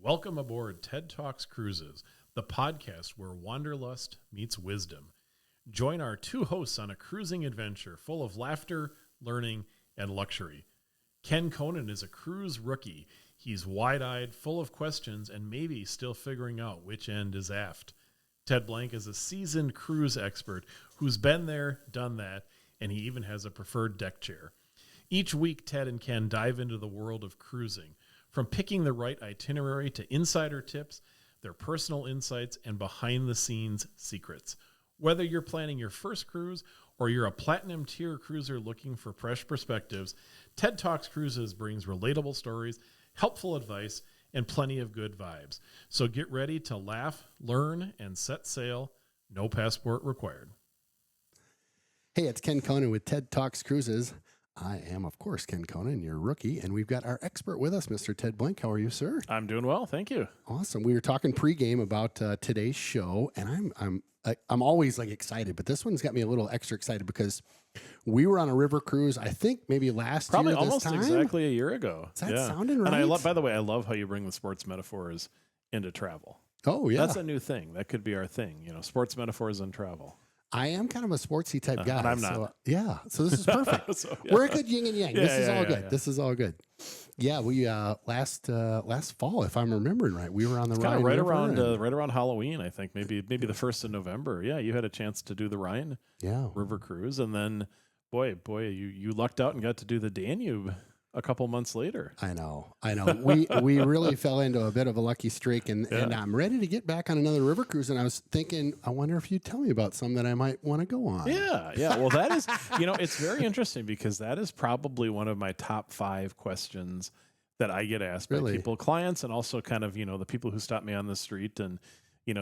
Welcome aboard TED Talks Cruises, the podcast where wanderlust meets wisdom. Join our two hosts on a cruising adventure full of laughter, learning, and luxury. Ken Conan is a cruise rookie. He's wide-eyed, full of questions, and maybe still figuring out which end is aft. Ted Blank is a seasoned cruise expert who's been there, done that, and he even has a preferred deck chair. Each week, Ted and Ken dive into the world of cruising, from picking the right itinerary to insider tips, their personal insights, and behind-the-scenes secrets. Whether you're planning your first cruise or you're a platinum tier cruiser looking for fresh perspectives, TED Talks Cruises brings relatable stories, helpful advice, and plenty of good vibes. So get ready to laugh, learn, and set sail. No passport required. Hey, it's Ken Conan with TED Talks Cruises. I am, of course, Ken Conan, your rookie, and we've got our expert with us, Mr. Ted Blank. How are you, sir? I'm doing well, thank you. Awesome. We were talking pregame about today's show, and I'm always like excited, but this one's got me a little extra excited because we were on a river cruise. I think maybe Probably year almost this time. Exactly a year ago. Is that sounding right? And by the way, I love how you bring the sports metaphors into travel. Oh yeah, that's a new thing. That could be our thing. You know, sports metaphors and travel. I am kind of a sportsy type guy. And I'm not. So this is perfect. We're a good yin and yang. This is all good. This is all good. Yeah, we last fall, if I'm remembering right, we were on the Rhine right River around Halloween, I think, maybe the 1st of November. Yeah, you had a chance to do the Rhine River cruise, and then boy, you lucked out and got to do the Danube a couple months later. I know. We really fell into a bit of a lucky streak, and I'm ready to get back on another river cruise. And I was thinking, I wonder if you'd tell me about some that I might want to go on. Yeah. Well, that is, it's very interesting because that is probably one of my top 5 questions that I get asked by people, clients, and also kind of, the people who stop me on the street and,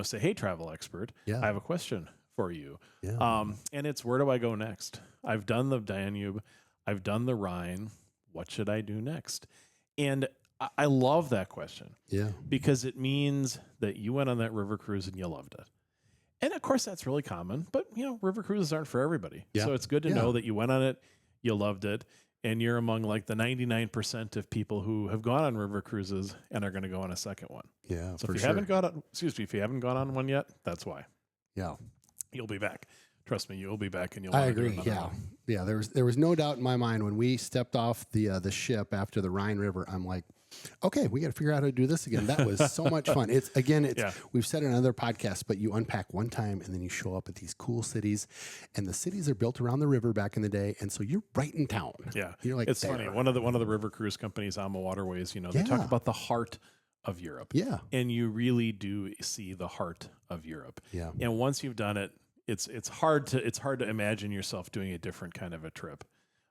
say, hey, travel expert, I have a question for you. Yeah. And it's, where do I go next? I've done the Danube. I've done the Rhine. What should I do next? And I love that question. Yeah. Because it means that you went on that river cruise and you loved it. And of course, that's really common, but river cruises aren't for everybody. Yeah. So it's good to know that you went on it, you loved it, and you're among like the 99% of people who have gone on river cruises and are going to go on a second one. Yeah. So if you haven't gone on one yet, that's why. Yeah. You'll be back. Trust me, you'll be back, and you'll. I agree. Yeah. There was no doubt in my mind when we stepped off the ship after the Rhine River. I'm like, okay, we got to figure out how to do this again. That was so much fun. We've said it in other podcasts, but you unpack one time and then you show up at these cool cities, and the cities are built around the river back in the day, and so you're right in town. Yeah, you're like, it's funny. One of the river cruise companies, waterways. They talk about the heart of Europe. Yeah, and you really do see the heart of Europe. Yeah, and once you've done it. It's hard to imagine yourself doing a different kind of a trip,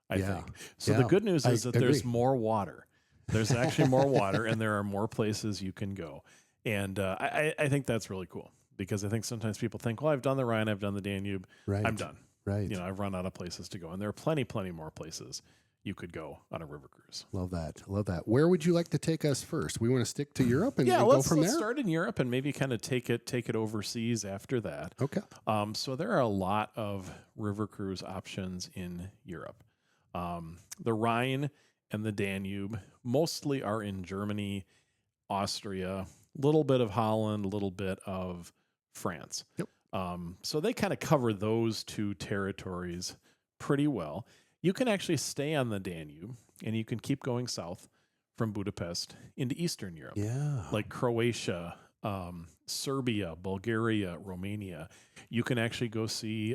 I think. So the good news is that there's more water. There's actually more water, and there are more places you can go. And I think that's really cool because I think sometimes people think, well, I've done the Rhine, I've done the Danube, I'm done. Right. I've run out of places to go. And there are plenty more places you could go on a river cruise. Love that. Where would you like to take us first? We want to stick to Europe and go from there? Let's start in Europe and maybe kind of take it overseas after that. Okay. So there are a lot of river cruise options in Europe. The Rhine and the Danube mostly are in Germany, Austria, a little bit of Holland, a little bit of France. Yep. So they kind of cover those two territories pretty well. You can actually stay on the Danube, and you can keep going south from Budapest into Eastern Europe. Yeah. Like Croatia, Serbia, Bulgaria, Romania. You can actually go see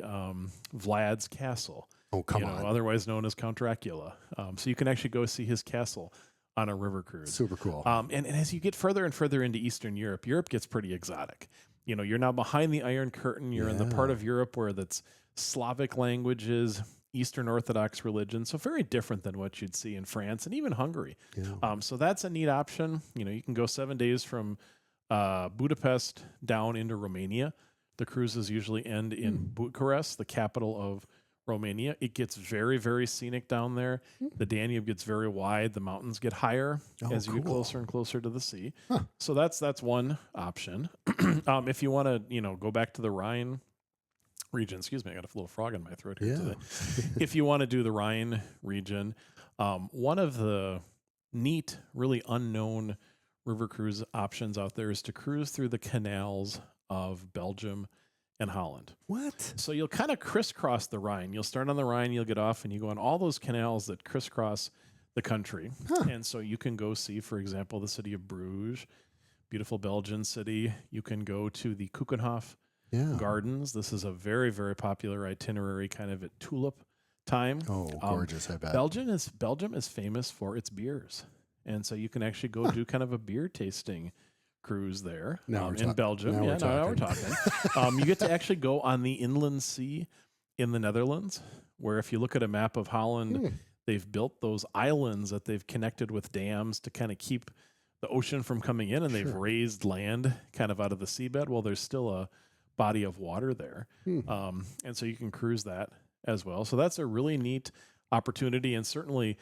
Vlad's castle. Oh, come on. Otherwise known as Count Dracula. So you can actually go see his castle on a river cruise. Super cool. And as you get further and further into Eastern Europe, Europe gets pretty exotic. You're now behind the Iron Curtain. You're in the part of Europe where that's Slavic languages, Eastern Orthodox religion, so very different than what you'd see in France and even Hungary. Yeah. So that's a neat option. You can go 7 days from Budapest down into Romania. The cruises usually end in Bucharest, the capital of Romania. It gets very, very scenic down there. The Danube gets very wide. The mountains get higher as you get closer and closer to the sea. Huh. So that's one option. If you want to, go back to the Rhine region, excuse me, I got a little frog in my throat here today. If you want to do the Rhine region, one of the neat, really unknown river cruise options out there is to cruise through the canals of Belgium and Holland. What? So you'll kind of crisscross the Rhine. You'll start on the Rhine, you'll get off, and you go on all those canals that crisscross the country. And so you can go see, for example, the city of Bruges, beautiful Belgian city. You can go to the Keukenhof Gardens. This is a very, very popular itinerary kind of at tulip time. Oh, gorgeous, I bet. Belgium is famous for its beers. And so you can actually go do kind of a beer tasting cruise there in Belgium. Now we're talking. You get to actually go on the inland sea in the Netherlands, where if you look at a map of Holland, they've built those islands that they've connected with dams to kind of keep the ocean from coming in, and they've raised land kind of out of the seabed. Well, there's still a body of water there. And so you can cruise that as well. So that's a really neat opportunity, and certainly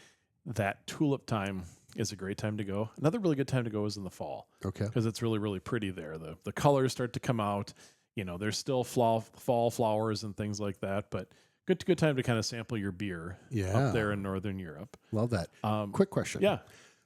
that tulip time is a great time to go. Another really good time to go is in the fall. Okay. Because it's really, really pretty there. The colors start to come out. You know, there's still fall flowers and things like that, but good time to kind of sample your beer up there in Northern Europe. Love that. Quick question. Yeah.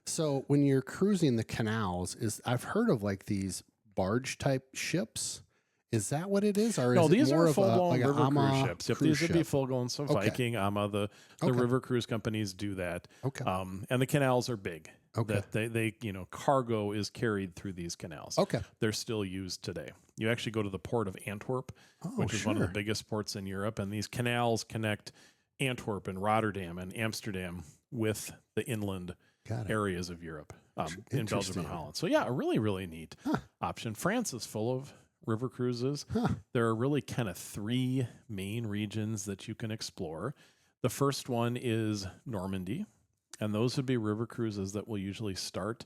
So when you're cruising the canals, I've heard of like these barge type ships. Is that what it is? Or no, is these it more are of full-blown like river Ama cruise ships. Yep, these would be full-blown. So Viking, Ama, the river cruise companies do that. Okay. And the canals are big. Okay. That they cargo is carried through these canals. Okay. They're still used today. You actually go to the port of Antwerp, which is one of the biggest ports in Europe, and these canals connect Antwerp and Rotterdam and Amsterdam with the inland areas of Europe in Belgium and Holland. So yeah, a really, really neat option. France is full of river cruises. There are really kind of three main regions that you can explore. The first one is Normandy, and those would be river cruises that will usually start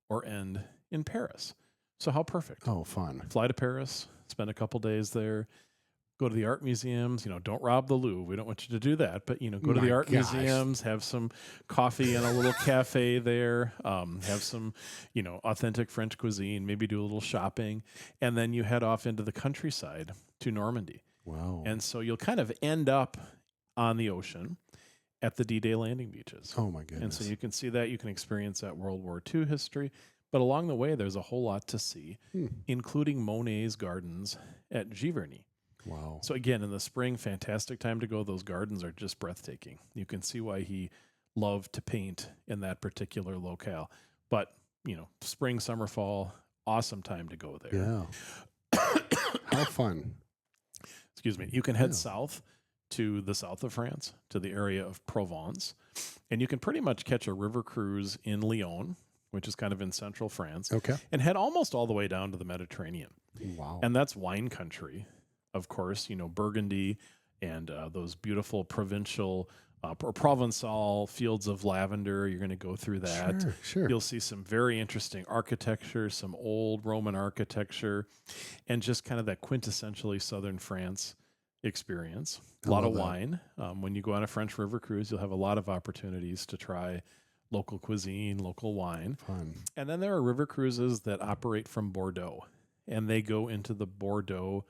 or end in Paris. So how perfect. Oh, fun. Fly to Paris, spend a couple days there, go to the art museums. Don't rob the Louvre. We don't want you to do that, but go to the art museums, have some coffee in a little cafe there, have some, authentic French cuisine, maybe do a little shopping, and then you head off into the countryside to Normandy. Wow. And so you'll kind of end up on the ocean at the D-Day landing beaches. Oh my goodness. And so you can see that, you can experience that World War II history, but along the way, there's a whole lot to see, including Monet's gardens at Giverny. Wow. So again, in the spring, fantastic time to go. Those gardens are just breathtaking. You can see why he loved to paint in that particular locale. But, spring, summer, fall, awesome time to go there. Yeah. How fun. Excuse me. You can head south to the south of France, to the area of Provence, and you can pretty much catch a river cruise in Lyon, which is kind of in central France, and head almost all the way down to the Mediterranean. Wow. And that's wine country. Of course, Burgundy and those beautiful provincial or Provençal fields of lavender. You're going to go through that. Sure. You'll see some very interesting architecture, some old Roman architecture, and just kind of that quintessentially Southern France experience. A lot of wine. When you go on a French river cruise, you'll have a lot of opportunities to try local cuisine, local wine. Fun. And then there are river cruises that operate from Bordeaux, and they go into the Bordeaux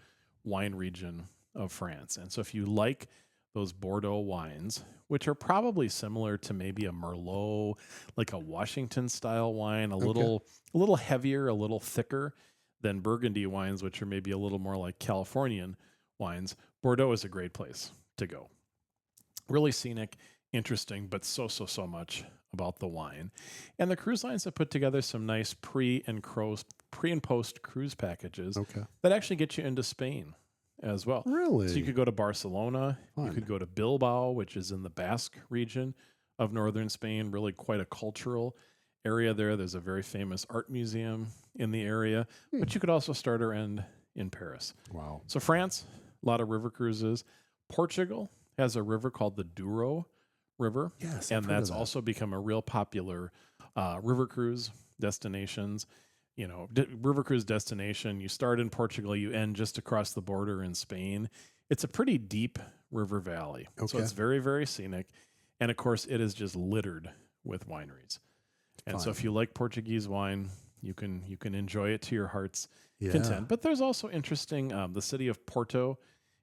wine region of France. And so if you like those Bordeaux wines, which are probably similar to maybe a Merlot, like a Washington style wine, a little heavier, a little thicker than Burgundy wines, which are maybe a little more like Californian wines, Bordeaux is a great place to go. Really scenic, interesting, but so much about the wine. And the cruise lines have put together some nice pre and post cruise packages that actually get you into Spain as well. Really? So you could go to Barcelona. You could go to Bilbao, which is in the Basque region of northern Spain, really quite a cultural area there. There's a very famous art museum in the area, but you could also start or end in Paris. Wow. So France, a lot of river cruises. Portugal has a river called the Douro River. Yes, and that's also become a real popular river cruise destinations. River cruise destination, you start in Portugal, you end just across the border in Spain. It's a pretty deep river valley. So it's very, very scenic. And of course, it is just littered with wineries. And so if you like Portuguese wine, you can enjoy it to your heart's content. But there's also interesting, the city of Porto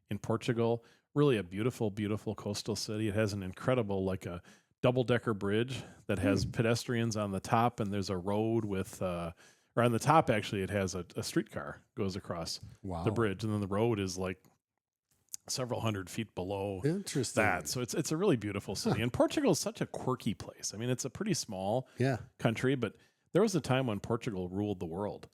in Portugal, really a beautiful, beautiful coastal city. It has an incredible, like a double-decker bridge that has pedestrians on the top, and there's a road with, or on the top, actually, it has a streetcar goes across the bridge, and then the road is like several hundred feet below that. So it's a really beautiful city. And Portugal is such a quirky place. I mean, it's a pretty small country, but there was a time when Portugal ruled the world.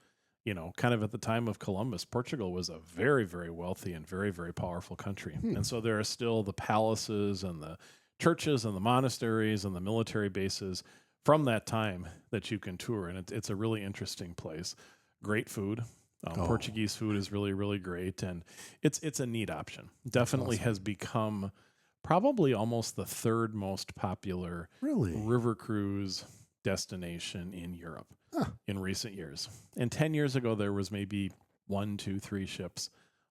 You know, kind of at the time of Columbus, Portugal was a very, very wealthy and very, very powerful country. And so there are still the palaces and the churches and the monasteries and the military bases from that time that you can tour. And it's a really interesting place. Great food. Portuguese food is really, really great. And it's a neat option. Definitely has become probably almost the third most popular river cruise destination in Europe in recent years. And 10 years ago, there was maybe 1, 2, 3 ships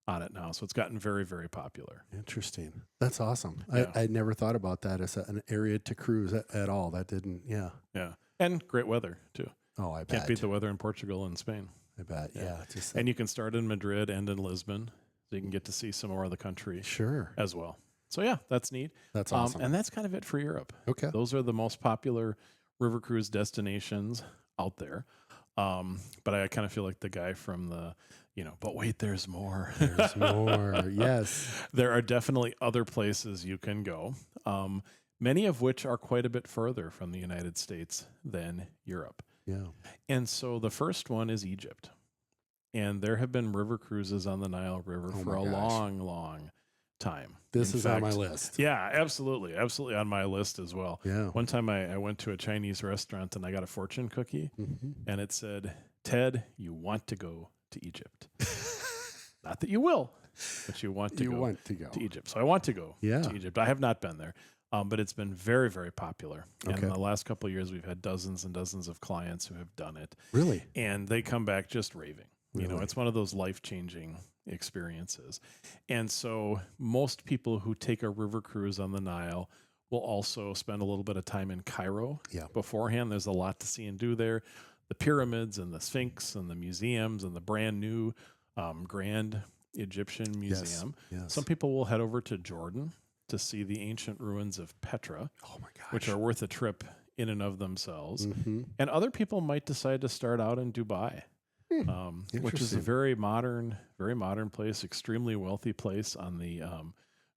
on it now. So it's gotten very, very popular. Interesting. That's awesome. Yeah. I never thought about that as an area to cruise at all. That didn't, Yeah. And great weather, too. Oh, I bet. Can't beat the weather in Portugal and Spain. I bet, yeah. And you can start in Madrid and in Lisbon, so you can get to see some more of the country as well. So, yeah, that's neat. That's awesome. And that's kind of it for Europe. Okay. Those are the most popular river cruise destinations out there. But I kind of feel like the guy from the, but wait, there's more. There's more, yes. There are definitely other places you can go, many of which are quite a bit further from the United States than Europe. Yeah. And so the first one is Egypt. And there have been river cruises on the Nile River for a long, long time. This is on my list. Yeah, absolutely. Absolutely on my list as well. Yeah. One time I went to a Chinese restaurant and I got a fortune cookie and it said, "Ted, you want to go to Egypt." Not that you will, but you want to go to Egypt. So I want to go to Egypt. I have not been there. But it's been very, very popular. And in the last couple of years, we've had dozens and dozens of clients who have done it. Really? And they come back just raving. Really? It's one of those life-changing experiences. And so most people who take a river cruise on the Nile will also spend a little bit of time in Cairo beforehand. There's a lot to see and do there. The pyramids and the Sphinx and the museums and the brand new Grand Egyptian Museum. Yes. Some people will head over to Jordan to see the ancient ruins of Petra, which are worth a trip in and of themselves. And other people might decide to start out in Dubai, which is a very modern place, extremely wealthy place on the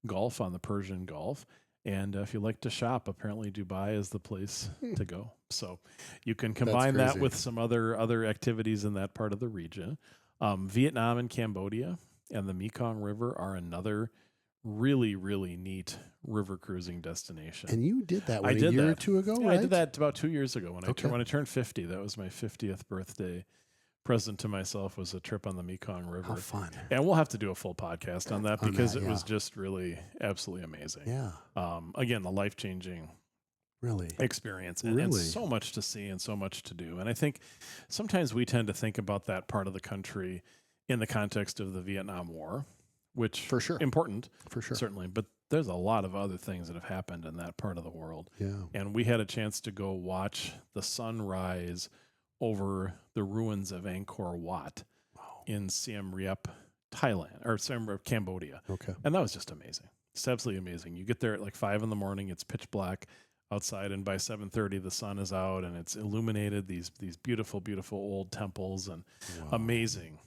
Gulf, on the Persian Gulf. And if you like to shop, apparently Dubai is the place to go. So you can combine that with some other activities in that part of the region. Vietnam and Cambodia and the Mekong River are another really, really neat river cruising destination. And you did that a year or two ago, right? I did that about 2 years ago when I turned 50. That was my 50th birthday present to myself, was a trip on the Mekong River. How fun. And we'll have to do a full podcast on that because it was just really absolutely amazing. Yeah. Again, the life-changing experience and so much to see and so much to do. And I think sometimes we tend to think about that part of the country in the context of the Vietnam War, which for sure important, for sure, certainly, but there's a lot of other things that have happened in that part of the world. Yeah. And we had a chance to go watch the sun rise over the ruins of Angkor Wat in Siem Reap, Thailand, or Siem Reap, Cambodia. Okay. And that was just amazing. It's absolutely amazing. You get there at like 5 a.m, it's pitch black outside, and by 7:30 the sun is out and it's illuminated these beautiful, beautiful old temples, and amazing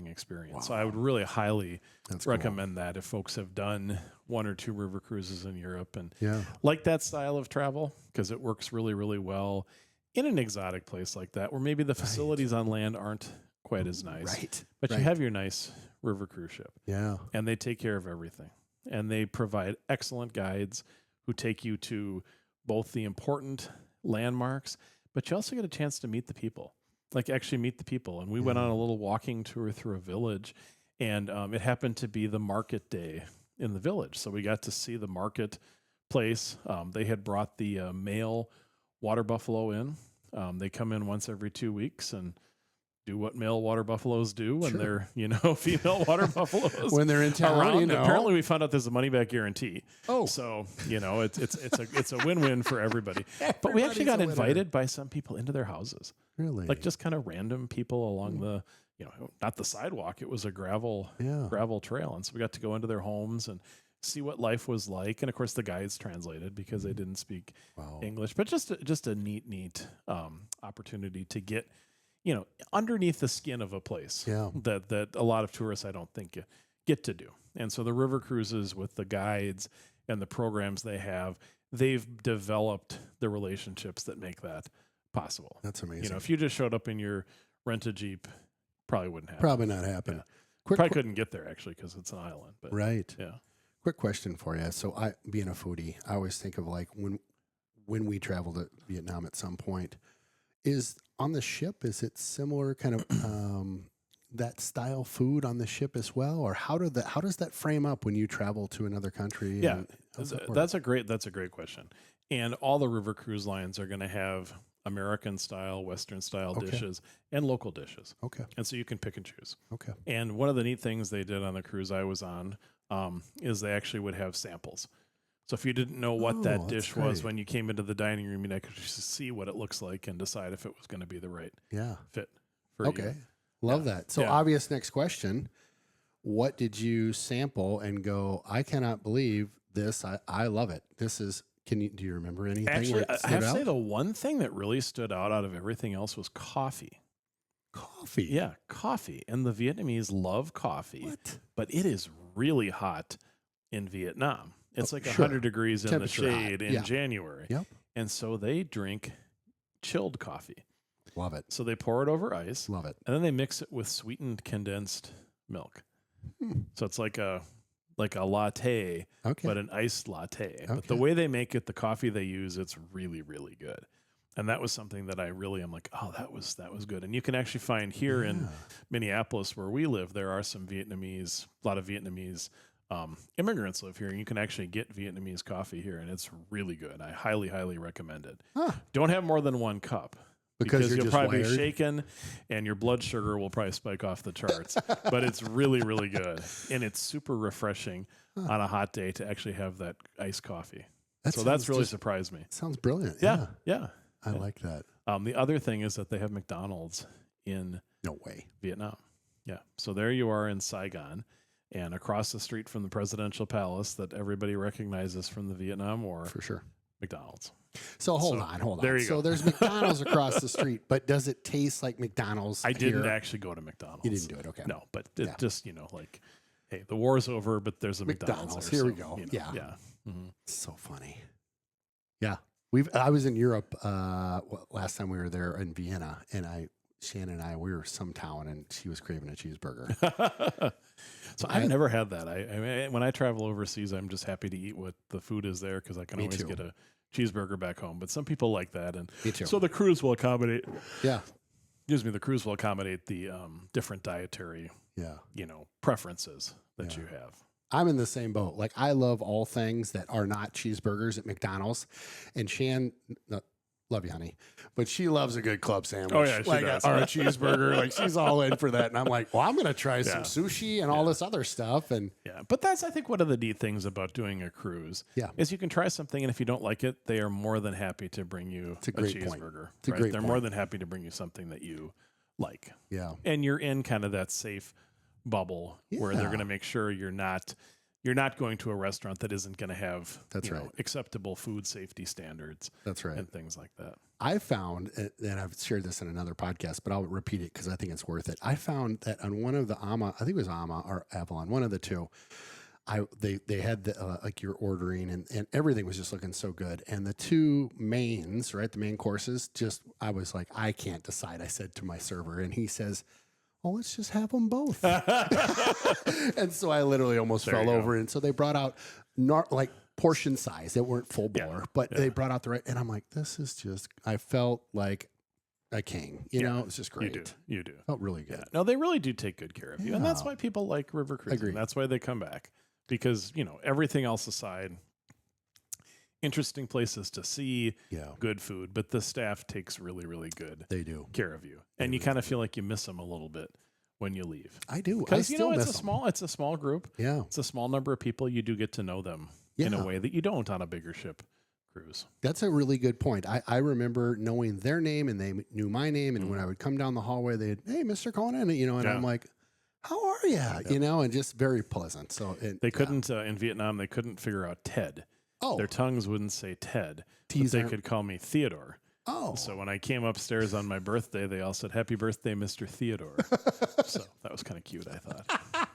experience. So I would really highly recommend that if folks have done 1 or 2 river cruises in Europe and like that style of travel, because it works really, really well in an exotic place like that, where maybe the facilities on land aren't quite as nice. But you have your nice river cruise ship. Yeah. And they take care of everything. And they provide excellent guides who take you to both the important landmarks, but you also get a chance to meet the people. Like actually meet the people. And we went on a little walking tour through a village, and it happened to be the market day in the village. So we got to see the market place. They had brought the male water buffalo in. They come in once every 2 weeks and do what male water buffaloes do when they're, female water buffaloes when they're in town. Around. Apparently we found out there's a money back guarantee. Oh, so it's a win-win for everybody. But we actually got invited by some people into their houses. Really? Like just kind of random people along the, not the sidewalk. It was a gravel trail. And so we got to go into their homes and see what life was like. And of course, the guides translated because they didn't speak English. But just a neat opportunity to get, underneath the skin of a place that a lot of tourists, I don't think, get to do. And so the river cruises with the guides and the programs they have, they've developed the relationships that make that possible. That's amazing. If you just showed up in your rent-a Jeep, probably wouldn't happen. Probably not happen. Yeah. Probably couldn't get there, actually, because it's an island. But right. Yeah. Quick question for you. So being a foodie, I always think of like when we travel to Vietnam at some point, is on the ship, is it similar kind of that style food on the ship as well? Or how does that frame up when you travel to another country? Yeah, that's a great question. And all the river cruise lines are going to have American style, Western style dishes and local dishes. Okay. And so you can pick and choose. Okay. And one of the neat things they did on the cruise I was on is they actually would have samples. So if you didn't know what that dish was when you came into the dining room, you could just see what it looks like and decide if it was going to be the right fit for you. Okay. Love that. So obvious next question. What did you sample and go, I cannot believe this. I love it. This is, do you remember anything? Actually, I have to say the one thing that really stood out of everything else was coffee. Coffee? Yeah, coffee. And the Vietnamese love coffee. What? But it is really hot in Vietnam. It's like 100 degrees in the shade in January. Yep. And so they drink chilled coffee. Love it. So they pour it over ice. Love it. And then they mix it with sweetened condensed milk. So it's like a latte, but an iced latte. Okay. But the way they make it, the coffee they use, it's really, really good. And that was something that I'm like, oh, that was good. And you can actually find here in Minneapolis where we live, there are a lot of Vietnamese immigrants live here, and you can actually get Vietnamese coffee here, and it's really good. I highly, highly recommend it. Don't have more than one cup. Because you'll probably be shaken and your blood sugar will probably spike off the charts. But it's really, really good. And it's super refreshing on a hot day to actually have that iced coffee. That's really surprised me. Sounds brilliant. Yeah. I like that. The other thing is that they have McDonald's in Vietnam. Yeah. So there you are in Saigon, and across the street from the presidential palace that everybody recognizes from the Vietnam War. For sure. McDonald's. So hold on. There you go. So there's McDonald's across the street, but does it taste like McDonald's? I didn't actually go to McDonald's. You didn't do it, okay? No, but it just like, hey, the war's over, but there's a McDonald's. Here we go. Yeah. Mm-hmm. So funny. Yeah, I was in Europe last time we were there in Vienna, and Shannon and I, we were some town, and she was craving a cheeseburger. So I've never had that. I when I travel overseas, I'm just happy to eat what the food is there because I can always get a cheeseburger back home. But some people like that, and so the cruise will accommodate. Yeah, the cruise will accommodate the different dietary, preferences that you have. I'm in the same boat. Like, I love all things that are not cheeseburgers at McDonald's, and love you, honey, but she loves a good club sandwich. Oh yeah, she does. Or a cheeseburger. Like, she's all in for that. And I'm like, well, I'm going to try some sushi and all this other stuff. And but that's, I think, one of the neat things about doing a cruise. Is you can try something, and if you don't like it, they are more than happy to bring you a cheeseburger. They're more than happy to bring you something that you like. Yeah, and you're in kind of that safe bubble where they're going to make sure you're not going to a restaurant that isn't going to have acceptable food safety standards. That's right. And things like that. I found, and I've shared this in another podcast, but I'll repeat it because I think it's worth it. I found that on one of the I think it was Ama or Avalon, one of the two, they had the, like, you're ordering and everything was just looking so good. And the two mains, the main courses, I was like, I can't decide. I said to my server, and he says, well, let's just have them both. And so I literally almost fell over. And so they brought out portion size. They weren't full bore, but they brought out the right. And I'm like, this is just, I felt like a king. You know, it's just great. You do. Felt really good. No, they really do take good care of you. And that's why people like river cruising. Agreed. That's why they come back. Because, everything else aside, interesting places to see, good food, but the staff takes really, really good care of you. And you kind of feel like you miss them a little bit when you leave. I do. Because, it's a small group. Yeah. It's a small number of people. You do get to know them in a way that you don't on a bigger ship cruise. That's a really good point. I remember knowing their name, and they knew my name. And when I would come down the hallway, hey, Mr. Conan, and I'm like, how are you? You know, and just very pleasant. So they couldn't in Vietnam. They couldn't figure out Ted. Oh, their tongues wouldn't say Ted. T's But they could call me Theodore. Oh, So when I came upstairs on my birthday, they all said, "Happy birthday, Mr. Theodore." So that was kind of cute, I thought.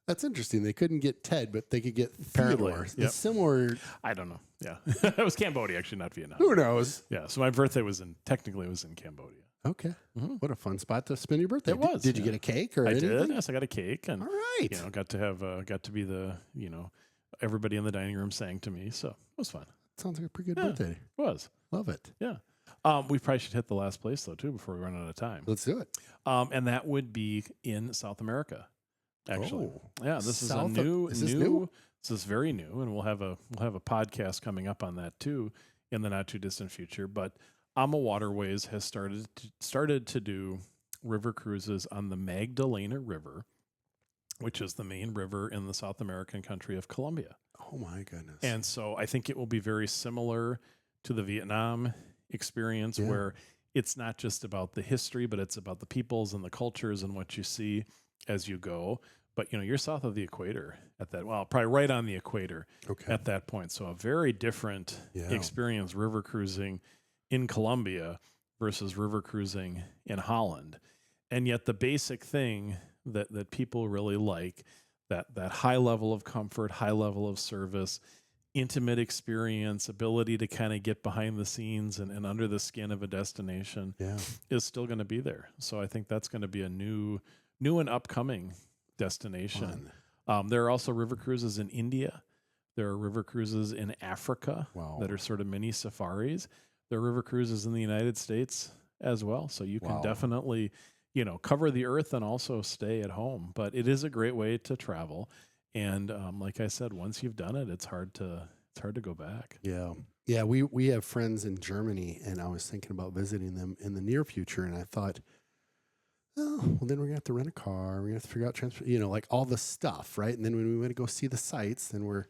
That's interesting. They couldn't get Ted, but they could get Apparently, Theodore. yep. It's similar. I don't know. Yeah. It was Cambodia, actually, not Vietnam. Who knows? Yeah. So my birthday was technically it was in Cambodia. Okay. What a fun spot to spend your birthday. It was. Did you get a cake or anything? I did. Yes, I got a cake. And, all right. got to be the, everybody in the dining room sang to me. So it was fun. Sounds like a pretty good birthday. It was. Love it. Yeah. We probably should hit the last place, though, too, before we run out of time. Let's do it. And that would be in South America, actually. Oh. Yeah, this is new? This is very new, and we'll have a podcast coming up on that, too, in the not-too-distant future. But AMA Waterways has started to do river cruises on the Magdalena River, which is the main river in the South American country of Colombia. Oh, my goodness. And so I think it will be very similar to the Vietnam experience, where it's not just about the history, but it's about the peoples and the cultures and what you see as you go. But, you're south of the equator at that, probably right on the equator at that point. So a very different experience, river cruising in Colombia versus river cruising in Holland. And yet the basic thing that people really like, that high level of comfort, high level of service, intimate experience, ability to kind of get behind the scenes and under the skin of a destination is still going to be there. So I think that's going to be a new and upcoming destination. There are also river cruises in India. There are river cruises in Africa that are sort of mini safaris. There are river cruises in the United States as well. So you can definitely, cover the earth and also stay at home. But it is a great way to travel. And like I said, once you've done it, it's hard to go back. Yeah. Yeah. We have friends in Germany, and I was thinking about visiting them in the near future. And I thought, oh, well, then we're going to have to rent a car. We're going to have to figure out transport, like all the stuff, right? And then when we want to go see the sites, then we're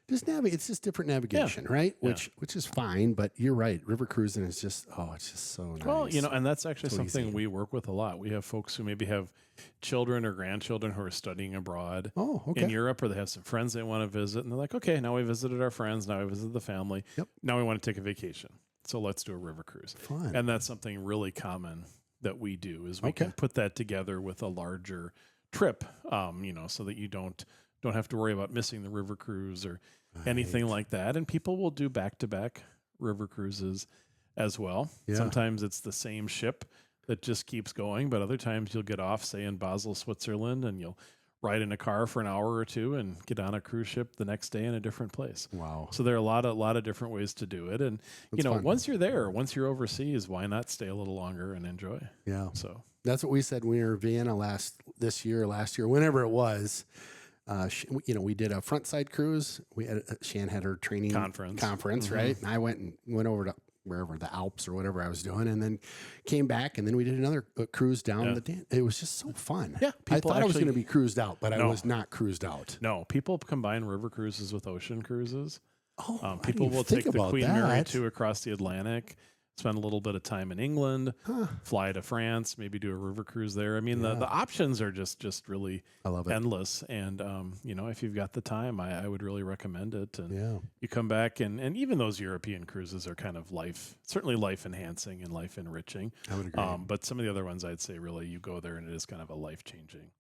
just it's just different navigation, right? Which is fine, but you're right. River cruising is just, it's just so nice. Well, and that's actually something we work with a lot. We have folks who maybe have children or grandchildren who are studying abroad in Europe, or they have some friends they want to visit, and they're like, okay, now we visited our friends, now we visited the family, now we want to take a vacation. So let's do a river cruise. Fun. And that's something really common that we do, is we can put that together with a larger trip, so that you don't have to worry about missing the river cruise or anything like that. And people will do back-to-back river cruises as well. Yeah. Sometimes it's the same ship that just keeps going, but other times you'll get off, say, in Basel, Switzerland, and you'll ride in a car for an hour or two and get on a cruise ship the next day in a different place. Wow. So there are a lot of different ways to do it. And, That's fun. Once you're there, once you're overseas, why not stay a little longer and enjoy? Yeah. So that's what we said when we were in Vienna last year, whenever it was. We did a front side cruise. We had Shan had her training conference, right? And I went over to wherever, the Alps or whatever I was doing, and then came back, and then we did another cruise down the Dan. It was just so fun. Yeah, I thought I was going to be cruised out, but I was not cruised out. No, people combine river cruises with ocean cruises. Oh, people will take the Queen Mary 2 across the Atlantic, spend a little bit of time in England, fly to France, maybe do a river cruise there. I mean, the options are just really endless. And, if you've got the time, I would really recommend it. And you come back, and even those European cruises are kind of certainly life enhancing and life enriching. I would agree. But some of the other ones, I'd say really you go there and it is kind of a life-changing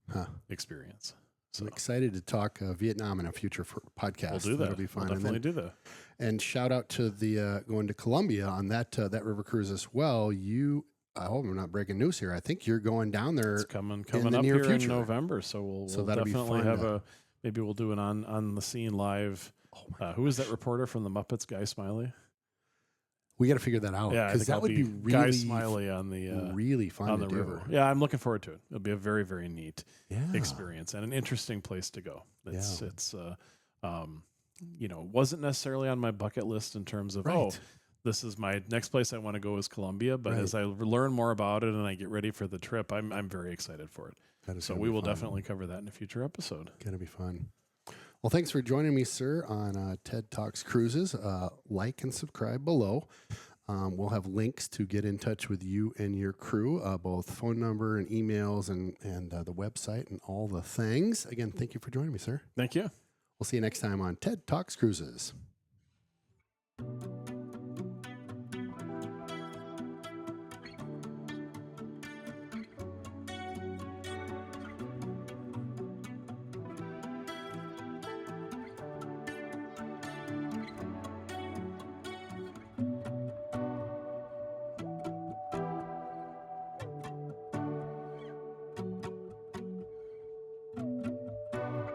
experience. So I'm excited to talk Vietnam in a future podcast. We'll do that. That'll be fun. We'll definitely do that. And shout out to the going to Colombia on that river cruise as well. I hope I'm not breaking news here. I think you're going down there. It's coming up here in November, so we'll definitely have maybe we'll do an on the scene live. Who is that reporter from the Muppets? Guy Smiley. We got to figure that out. Yeah, because that would be really Guy Smiley on the really fun on the to river. do. Yeah, I'm looking forward to it. It'll be a very, very neat experience and an interesting place to go. It's wasn't necessarily on my bucket list in terms of this is my next place I want to go is Colombia. But as I learn more about it and I get ready for the trip, I'm very excited for it. So we will definitely cover that in a future episode. Gonna be fun. Well, thanks for joining me, sir, on TED Talks Cruises. Like and subscribe below. We'll have links to get in touch with you and your crew, both phone number and emails and the website and all the things. Again, thank you for joining me, sir. Thank you. We'll see you next time on TED Talks Cruises.